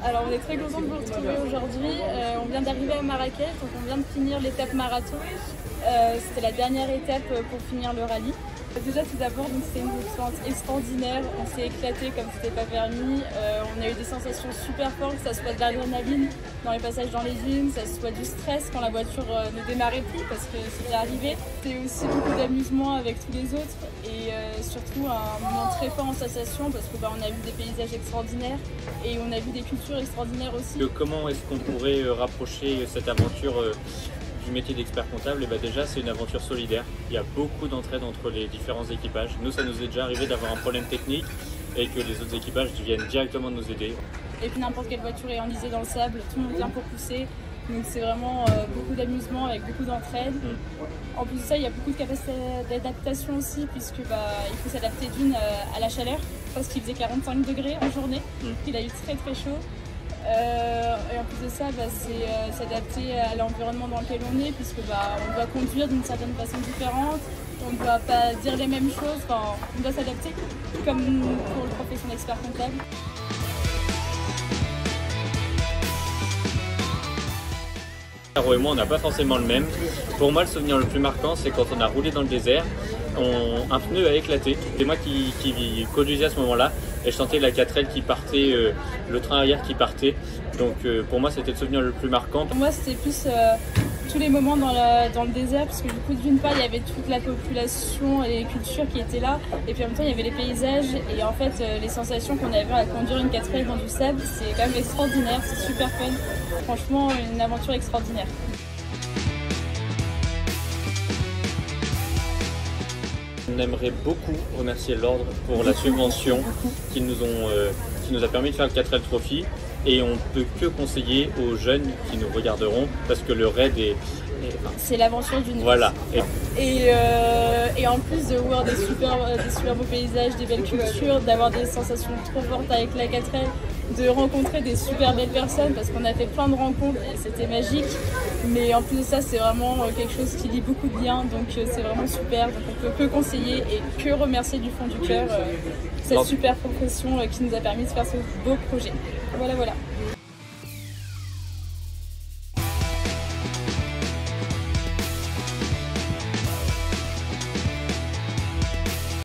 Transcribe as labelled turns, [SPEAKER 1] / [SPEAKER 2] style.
[SPEAKER 1] Alors on est très contents de vous retrouver aujourd'hui. On vient d'arriver à Marrakech, donc on vient de finir l'étape marathon. C'était la dernière étape pour finir le rallye. Déjà tout d'abord, c'était une expérience extraordinaire, on s'est éclaté comme c'était pas permis, on a eu des sensations super fortes, que ce soit de l'adrénaline dans les passages dans les dunes, que ce soit du stress quand la voiture ne démarrait plus parce que c'était arrivé. C'était aussi beaucoup d'amusement avec tous les autres et surtout un moment très fort en sensation parce qu'on a vu des paysages extraordinaires et on a vu des cultures extraordinaires aussi.
[SPEAKER 2] Comment est-ce qu'on pourrait rapprocher cette aventure du métier d'expert comptable? Et déjà c'est une aventure solidaire, il y a beaucoup d'entraide entre les différents équipages. Nous ça nous est déjà arrivé d'avoir un problème technique et que les autres équipages viennent directement nous aider.
[SPEAKER 1] Et puis n'importe quelle voiture est enlisée dans le sable, tout le monde vient pour pousser. Donc c'est vraiment beaucoup d'amusement avec beaucoup d'entraide. En plus de ça, il y a beaucoup de capacité d'adaptation aussi puisque il faut s'adapter d'une à la chaleur parce qu'il faisait 45 degrés en journée. Il a eu très très chaud. Et en plus de ça, c'est s'adapter à l'environnement dans lequel on est puisque on doit conduire d'une certaine façon différente, on ne doit pas dire les mêmes choses, on doit s'adapter comme pour le profession d'expert comptable.
[SPEAKER 2] Caro et moi on n'a pas forcément le même. Pour moi le souvenir le plus marquant c'est quand on a roulé dans le désert, un pneu a éclaté. C'est moi qui conduisais à ce moment-là et je sentais la 4L qui partait, le train arrière qui partait. Donc pour moi c'était le souvenir le plus marquant.
[SPEAKER 1] Pour moi c'était plus tous les moments dans le désert parce que du coup d'une part il y avait toute la population et les cultures qui étaient là et puis en même temps il y avait les paysages et en fait les sensations qu'on avait à conduire une 4L dans du sable c'est quand même extraordinaire, c'est super fun. Franchement une aventure extraordinaire.
[SPEAKER 2] On aimerait beaucoup remercier l'Ordre pour la subvention qui nous a permis de faire le 4L Trophy et on peut que conseiller aux jeunes qui nous regarderont parce que le raid
[SPEAKER 1] c'est l'aventure d'une vie.
[SPEAKER 2] Voilà.
[SPEAKER 1] Et en plus de voir des super beaux paysages, des belles cultures, d'avoir des sensations trop fortes avec la 4L, de rencontrer des super belles personnes parce qu'on a fait plein de rencontres et c'était magique. Mais en plus de ça, c'est vraiment quelque chose qui lie beaucoup de liens, donc c'est vraiment super. Donc on peut que conseiller et que remercier du fond du cœur cette super profession qui nous a permis de faire ce beau projet. Voilà.